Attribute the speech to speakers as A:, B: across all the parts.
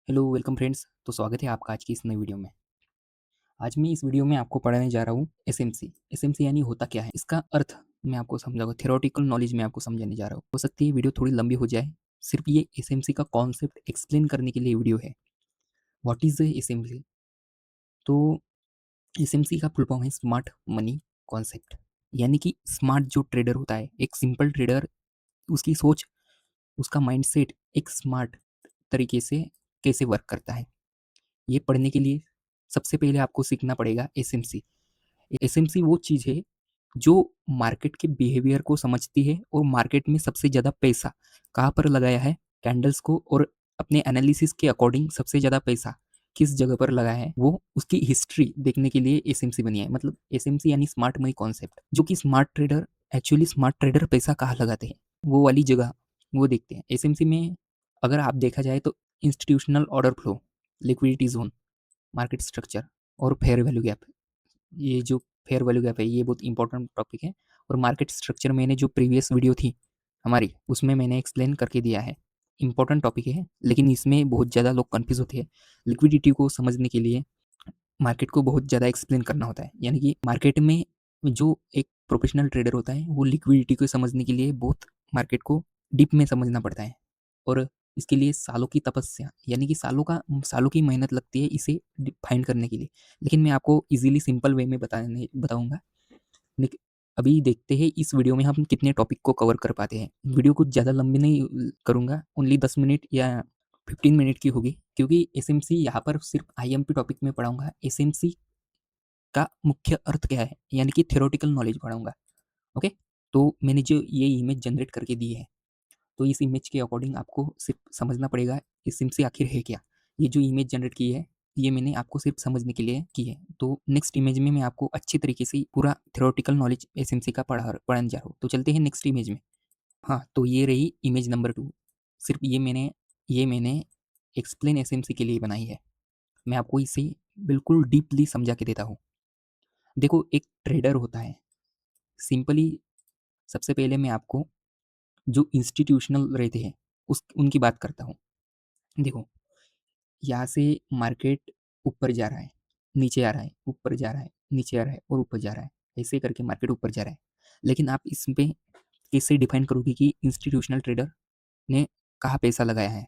A: Hello welcome friends. तो स्वागत है आपका आज की इस नई वीडियो में। आज मैं इस वीडियो में आपको पढ़ाने जा रहा हूँ एसएमसी। एसएमसी यानी होता क्या है, इसका अर्थ मैं आपको समझाऊंगा। थ्योरेटिकल नॉलेज मैं आपको समझाने जा रहा हूँ। हो सकती है वीडियो थोड़ी लंबी हो जाए, सिर्फ ये एसएमसी का कॉन्सेप्ट एक्सप्लेन करने के लिए वीडियो है। What is SMC? तो एसएमसी का फुल फॉर्म है स्मार्ट मनी कॉन्सेप्ट। यानी कि स्मार्ट जो ट्रेडर होता है, एक सिंपल ट्रेडर, उसकी सोच, उसका माइंडसेट एक स्मार्ट तरीके से कैसे वर्क करता है, ये पढ़ने के लिए सबसे पहले आपको सीखना पड़ेगा एसएमसी। एसएमसी वो चीज़ है जो मार्केट के बिहेवियर को समझती है और मार्केट में सबसे ज़्यादा पैसा कहाँ पर लगाया है, कैंडल्स को, और अपने एनालिसिस के अकॉर्डिंग सबसे ज़्यादा पैसा किस जगह पर लगाया है, वो उसकी हिस्ट्री देखने के लिए एसएमसी बनी है। मतलब एसएमसी यानी स्मार्ट मनी कॉन्सेप्ट, जो कि स्मार्ट ट्रेडर पैसा कहाँ लगाते हैं, वो वाली जगह वो देखते हैं एसएमसी में। अगर आप देखा जाए तो institutional order flow, liquidity zone, market structure और फेयर वैल्यू गैप, ये जो फेयर वैल्यू गैप है ये बहुत इंपॉर्टेंट टॉपिक है। और मार्केट स्ट्रक्चर मैंने जो प्रीवियस वीडियो थी हमारी, उसमें मैंने एक्सप्लेन करके दिया है। इंपॉर्टेंट टॉपिक है, लेकिन इसमें बहुत ज़्यादा लोग कन्फ्यूज होते हैं। लिक्विडिटी को समझने के लिए मार्केट को बहुत ज़्यादा एक्सप्लेन करना होता है। यानी कि मार्केट में जो एक प्रोफेशनल ट्रेडर होता है वो लिक्विडिटी को समझने के लिए बहुत मार्केट को डीप में समझना पड़ता है। और इसके लिए सालों की तपस्या, यानी कि सालों की मेहनत लगती है इसे फाइंड करने के लिए। लेकिन मैं आपको इजीली सिंपल वे में बताऊंगा। अभी देखते हैं इस वीडियो में हम कितने टॉपिक को कवर कर पाते हैं। वीडियो कुछ ज़्यादा लंबी नहीं करूँगा, ओनली 10 मिनट या 15 मिनट की होगी, क्योंकि एसएमसी यहाँ पर सिर्फ आईएमपी टॉपिक में पढ़ाऊंगा। एसएमसी का मुख्य अर्थ क्या है, यानी कि थ्योरेटिकल नॉलेज पढ़ाऊंगा। ओके, तो मैंने जो ये इमेज जनरेट करके दी है, तो इस इमेज के अकॉर्डिंग आपको सिर्फ समझना पड़ेगा एसएमसी आखिर है क्या। ये जो इमेज जनरेट की है ये मैंने आपको सिर्फ समझने के लिए की है। तो नेक्स्ट इमेज में मैं आपको अच्छी तरीके से पूरा थ्योरेटिकल नॉलेज एसएमसी का पढ़ाने जा रहा हूँ। तो चलते हैं नेक्स्ट इमेज में। हाँ, तो ये रही इमेज नंबर 2। सिर्फ ये मैंने एक्सप्लेन एसएमसी के लिए बनाई है। मैं आपको इसे बिल्कुल डीपली समझा के देता हूँ। देखो, एक ट्रेडर होता है सिंपली। सबसे पहले मैं आपको जो इंस्टीट्यूशनल रहते हैं उस उनकी बात करता हूँ। देखो, यहाँ से मार्केट ऊपर जा रहा है, नीचे आ रहा है, ऊपर जा रहा है, नीचे आ रहा है और ऊपर जा रहा है। ऐसे करके मार्केट ऊपर जा रहा है। लेकिन आप इस पे कैसे डिफाइन करोगे कि इंस्टीट्यूशनल ट्रेडर ने कहाँ पैसा लगाया है?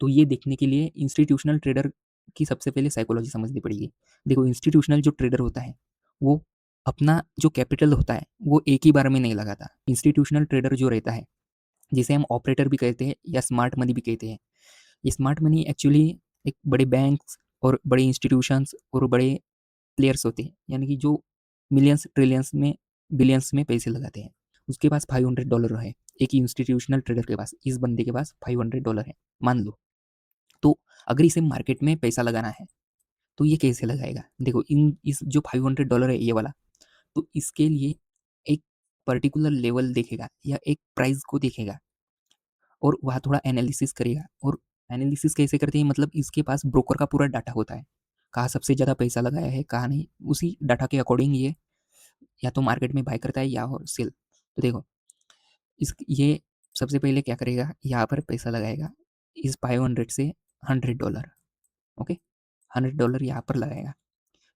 A: तो ये देखने के लिए इंस्टीट्यूशनल ट्रेडर की सबसे पहले साइकोलॉजी समझनी पड़ेगी। देखो, इंस्टीट्यूशनल जो ट्रेडर होता है वो अपना जो कैपिटल होता है वो एक ही बार में नहीं लगाता। इंस्टीट्यूशनल ट्रेडर जो रहता है, जिसे हम ऑपरेटर भी कहते हैं या स्मार्ट मनी भी कहते हैं, ये स्मार्ट मनी एक्चुअली एक बड़े बैंक्स और बड़े इंस्टीट्यूशंस और बड़े प्लेयर्स होते हैं, यानी कि जो मिलियंस, ट्रिलियंस में, बिलियंस में पैसे लगाते हैं। उसके पास $500 है, एक इंस्टीट्यूशनल ट्रेडर के पास, इस बंदे के पास $500 है मान लो। तो अगर इसे मार्केट में पैसा लगाना है तो ये कैसे लगाएगा? देखो, इन इस जो $500 है ये वाला, तो इसके लिए एक पर्टिकुलर लेवल देखेगा या एक प्राइस को देखेगा और वहाँ थोड़ा एनालिसिस करेगा। और एनालिसिस कैसे करते हैं, मतलब इसके पास ब्रोकर का पूरा डाटा होता है, कहाँ सबसे ज़्यादा पैसा लगाया है, कहाँ नहीं। उसी डाटा के अकॉर्डिंग ये या तो मार्केट में बाय करता है या और सेल। तो देखो, इस ये सबसे पहले क्या करेगा, यहाँ पर पैसा लगाएगा इस 500 से $100। ओके, $100 यहाँ पर लगाएगा।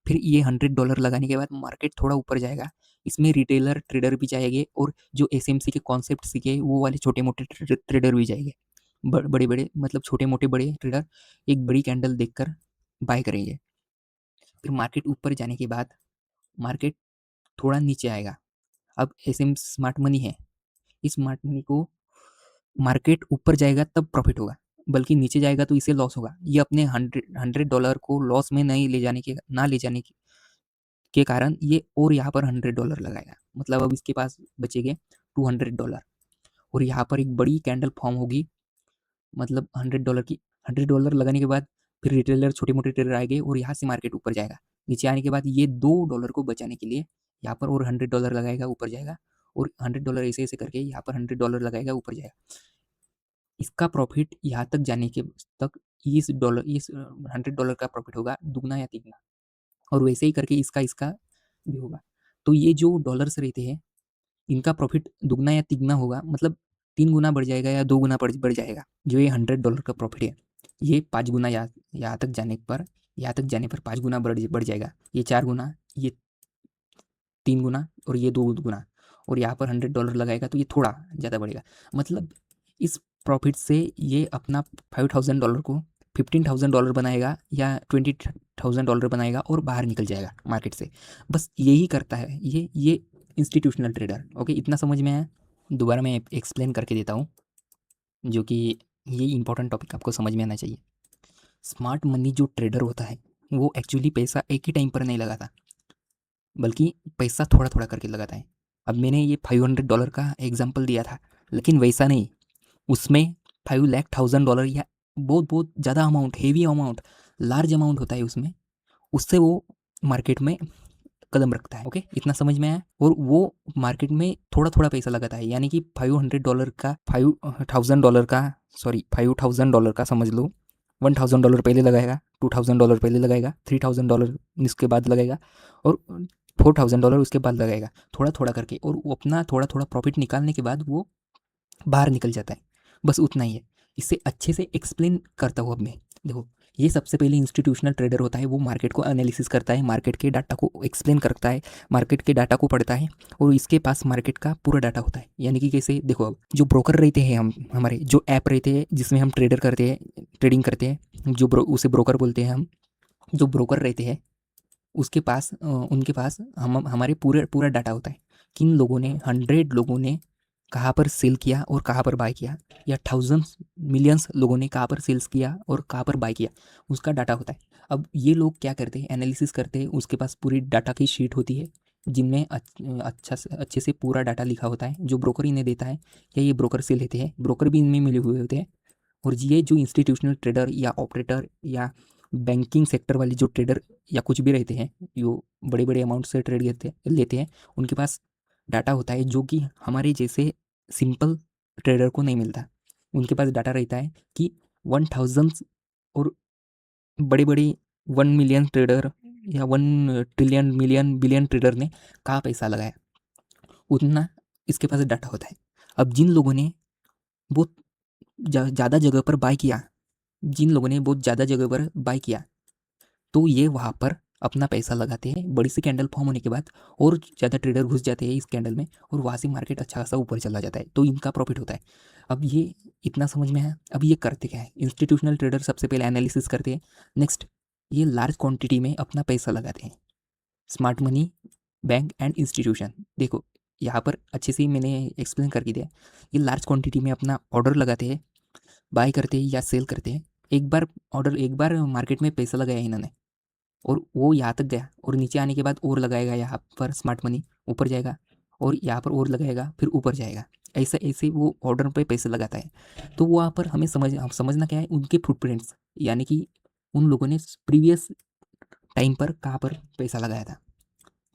A: फिर ये $100 लगाने के बाद मार्केट थोड़ा ऊपर जाएगा, इसमें रिटेलर ट्रेडर भी जाएंगे और जो एसएमसी के कॉन्सेप्ट सीखे वो वाले छोटे मोटे ट्रेडर भी जाएंगे। बड़े बड़े मतलब छोटे मोटे बड़े ट्रेडर एक बड़ी कैंडल देखकर बाय करेंगे। फिर मार्केट ऊपर जाने के बाद मार्केट थोड़ा नीचे आएगा। अब एसएम स्मार्ट मनी है, इस स्मार्ट मनी को मार्केट ऊपर जाएगा तब प्रॉफिट होगा, बल्कि नीचे जाएगा तो इसे लॉस होगा। ये अपने $100 को लॉस में नहीं ले जाने के ना ले जाने के कारण ये और यहाँ पर $100 लगाएगा। मतलब अब इसके पास बचेंगे $200। और यहाँ पर एक बड़ी कैंडल फॉर्म होगी, मतलब $100 की। $100 लगाने के बाद फिर रिटेलर, छोटे मोटे ट्रेडर आएंगे और यहाँ से मार्केट ऊपर जाएगा। नीचे आने के बाद ये $2 को बचाने के लिए यहाँ पर और $100 लगाएगा, ऊपर जाएगा। और $100 ऐसे ऐसे करके यहाँ पर $100 लगाएगा, ऊपर जाएगा। इसका प्रॉफिट यहाँ तक जाने के तक इस $100 का प्रॉफिट होगा दुगना या तिगना। और वैसे ही करके इसका इसका भी होगा। तो ये जो डॉलर्स रहते हैं इनका प्रॉफिट दुगना या तिगना होगा, मतलब 3 गुना बढ़ जाएगा या 2 गुना बढ़ जाएगा जो ये $100 का प्रॉफिट है। ये 5 गुना यहाँ तक जाने पर 5 गुना बढ़ जाएगा, ये 4 गुना, ये 3 गुना और ये 2 गुना, और यहाँ पर $100 लगाएगा तो ये थोड़ा ज़्यादा बढ़ेगा। मतलब इस प्रॉफिट से ये अपना $5,000 को $15,000 बनाएगा या $20,000 बनाएगा और बाहर निकल जाएगा मार्केट से। बस यही करता है ये इंस्टीट्यूशनल ट्रेडर। ओके, इतना समझ में आया? दोबारा मैं एक्सप्लेन करके देता हूँ, जो कि ये इंपॉर्टेंट टॉपिक आपको समझ में आना चाहिए। स्मार्ट मनी जो ट्रेडर होता है वो एक्चुअली पैसा एक ही टाइम पर नहीं लगाता, बल्कि पैसा थोड़ा थोड़ा करके लगाता है। अब मैंने ये $500 का एग्जाम्पल दिया था, लेकिन वैसा नहीं, उसमें $5,00,000 या बहुत बहुत ज़्यादा amount, heavy amount, large amount होता है उसमें, उससे वो मार्केट में कदम रखता है। ओके, इतना समझ में आया? और वो मार्केट में थोड़ा थोड़ा पैसा लगाता है, यानी कि $5,000 का समझ लो, $1,000 पहले लगाएगा, $2,000 पहले लगाएगा, $3,000 इसके बाद लगाएगा, और $4,000 उसके बाद लगाएगा, थोड़ा थोड़ा करके। और वो अपना थोड़ा थोड़ा प्रॉफिट निकालने के बाद वो बाहर निकल जाता है। बस उतना ही है। इससे अच्छे से एक्सप्लेन करता हूँ अब मैं। देखो, ये सबसे पहले इंस्टीट्यूशनल ट्रेडर होता है, वो मार्केट को एनालिसिस करता है, मार्केट के डाटा को एक्सप्लेन करता है, मार्केट के डाटा को पढ़ता है, और इसके पास मार्केट का पूरा डाटा होता है। यानी कि कैसे, देखो, अब जो ब्रोकर रहते हैं, हम हमारे जो ऐप रहते हैं जिसमें हम ट्रेडिंग करते हैं, उसे ब्रोकर बोलते हैं हम। जो ब्रोकर रहते हैं उनके पास हमारे पूरा डाटा होता है। किन लोगों ने, 100 लोगों ने कहाँ पर सेल किया और कहाँ पर बाय किया, या थाउजेंड्स मिलियंस लोगों ने कहाँ पर सेल्स किया और कहाँ पर बाय किया, उसका डाटा होता है। अब ये लोग क्या करते हैं, एनालिसिस करते हैं, उसके पास पूरी डाटा की शीट होती है जिनमें अच्छे से पूरा डाटा लिखा होता है, जो ब्रोकर इन्हें देता है या ये ब्रोकर से लेते हैं। ब्रोकर भी इनमें मिले हुए होते हैं। और ये जो इंस्टीट्यूशनल ट्रेडर या ऑपरेटर या बैंकिंग सेक्टर वाले जो ट्रेडर या कुछ भी रहते हैं, जो बड़े बड़े अमाउंट से ट्रेड लेते हैं, उनके पास डाटा होता है जो कि हमारे जैसे सिंपल ट्रेडर को नहीं मिलता। उनके पास डाटा रहता है कि 1000 और बड़े बड़े 1 मिलियन ट्रेडर या 1 ट्रिलियन मिलियन बिलियन ट्रेडर ने कहाँ पैसा लगाया, उतना इसके पास डाटा होता है। अब जिन लोगों ने बहुत ज़्यादा जगह पर बाय किया, तो ये वहाँ पर अपना पैसा लगाते हैं, बड़ी सी कैंडल फॉर्म होने के बाद, और ज़्यादा ट्रेडर घुस जाते हैं इस कैंडल में, और वहाँ से मार्केट अच्छा खासा ऊपर चला जाता है, तो इनका प्रॉफिट होता है। अब ये इतना समझ में है? अब ये करते क्या है, इंस्टीट्यूशनल ट्रेडर सबसे पहले एनालिसिस करते हैं, नेक्स्ट ये लार्ज क्वांटिटी में अपना पैसा लगाते हैं। Smart money, bank and institution, देखो यहाँ पर अच्छे से मैंने एक्सप्लेन करके दिया। ये लार्ज क्वांटिटी में अपना ऑर्डर लगाते हैं, बाय करते हैं या सेल करते हैं। एक बार मार्केट में पैसा लगाया इन्होंने, और वो यहाँ तक गया, और नीचे आने के बाद और लगाएगा, यहाँ पर स्मार्ट मनी ऊपर जाएगा, और यहाँ पर और लगाएगा, फिर ऊपर जाएगा। ऐसे ऐसे वो ऑर्डर पे पैसे लगाता है। तो वहाँ पर हमें समझना क्या है, उनके फुटप्रिंट्स, यानी कि उन लोगों ने प्रीवियस टाइम पर कहाँ पर पैसा लगाया था,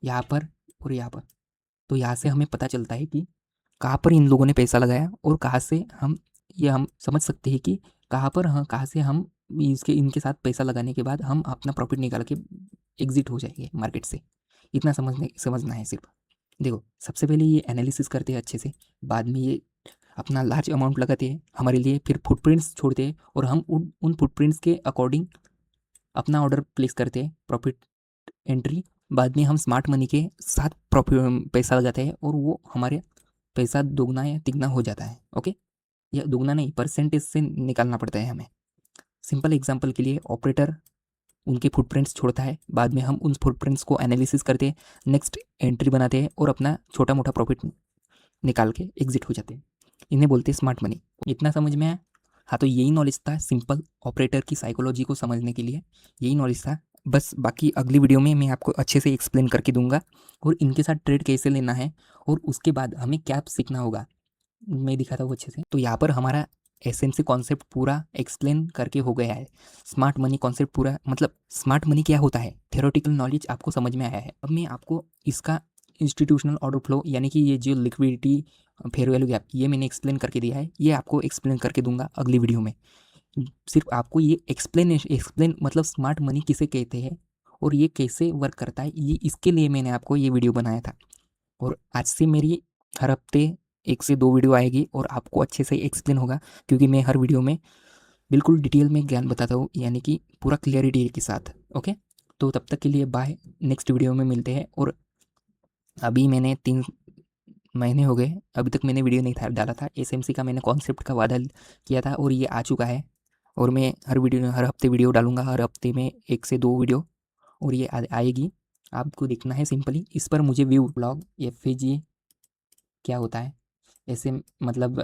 A: यहाँ पर और यहाँ पर। तो यहाँ से हमें पता चलता है कि कहाँ पर इन लोगों ने पैसा लगाया, और कहाँ से हम समझ सकते हैं कि कहाँ से हम इनके साथ पैसा लगाने के बाद हम अपना प्रॉफिट निकाल के एग्जिट हो जाएंगे मार्केट से। इतना समझना है सिर्फ। देखो, सबसे पहले ये एनालिसिस करते हैं अच्छे से, बाद में ये अपना लार्ज अमाउंट लगाते हैं हमारे लिए, फिर फुटप्रिंट्स छोड़ते हैं, और हम उन फुटप्रिंट्स के अकॉर्डिंग अपना ऑर्डर प्लेस करते हैं, प्रॉफिट एंट्री। बाद में हम स्मार्ट मनी के साथ प्रॉफिट पैसा लगाते हैं, और वो हमारे पैसा दोगुना या तिगुना हो जाता है। ओके, या दोगुना नहीं, परसेंटेज से निकालना पड़ता है हमें। सिंपल एग्जांपल के लिए, ऑपरेटर उनके फुटप्रिंट्स छोड़ता है, बाद में हम उन फुटप्रिंट्स को एनालिसिस करते हैं, नेक्स्ट एंट्री बनाते हैं, और अपना छोटा मोटा प्रॉफिट निकाल के एग्जिट हो जाते हैं। इन्हें बोलते हैं स्मार्ट मनी। इतना समझ में आया? हाँ, तो यही नॉलेज था सिंपल ऑपरेटर की साइकोलॉजी को समझने के लिए, यही नॉलेज था। बस बाकी अगली वीडियो में मैं आपको अच्छे से एक्सप्लेन करके दूंगा, और इनके साथ ट्रेड कैसे लेना है, और उसके बाद हमें क्या सीखना होगा, मैं दिखाता हूँ अच्छे से। तो यहाँ पर हमारा एसएमसी कॉन्सेप्ट पूरा एक्सप्लेन करके हो गया है। स्मार्ट मनी कॉन्सेप्ट पूरा, मतलब स्मार्ट मनी क्या होता है, थ्योरेटिकल नॉलेज आपको समझ में आया है। अब मैं आपको इसका इंस्टीट्यूशनल ऑर्डर फ्लो, यानी कि ये जो लिक्विडिटी, फेयर वैल्यू गैप, ये मैंने एक्सप्लेन करके दिया है, ये आपको एक्सप्लेन करके दूंगा अगली वीडियो में। सिर्फ आपको ये एक्सप्लेन मतलब स्मार्ट मनी किसे कहते हैं और ये कैसे वर्क करता है, ये इसके लिए मैंने आपको ये वीडियो बनाया था। और आज से मेरी हर हफ्ते 1 से 2 वीडियो आएगी, और आपको अच्छे से एक्सप्लेन होगा, क्योंकि मैं हर वीडियो में बिल्कुल डिटेल में ज्ञान बताता हूँ, यानी कि पूरा क्लियरिटी के साथ। ओके, तो तब तक के लिए बाय, नेक्स्ट वीडियो में मिलते हैं। और अभी मैंने 3 महीने हो गए, अभी तक मैंने वीडियो नहीं था डाला था। एसएमसी का मैंने कॉन्सेप्ट का वादा किया था और ये आ चुका है। और मैं हर हफ्ते वीडियो डालूंगा, हर हफ्ते में 1 से 2 वीडियो, और ये आएगी। आपको देखना है सिंपली इस पर मुझे व्यू ब्लॉग एफ क्या होता है, ऐसे मतलब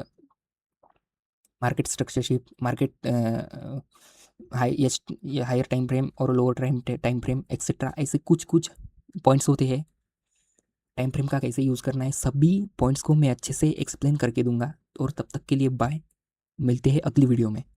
A: मार्केट स्ट्रक्चरशिप, मार्केट हायर टाइम फ्रेम और लोअर टाइम फ्रेम एक्सेट्रा, ऐसे कुछ कुछ पॉइंट्स होते हैं। टाइम फ्रेम का कैसे यूज़ करना है, सभी पॉइंट्स को मैं अच्छे से एक्सप्लेन करके दूंगा। और तब तक के लिए बाय, मिलते हैं अगली वीडियो में।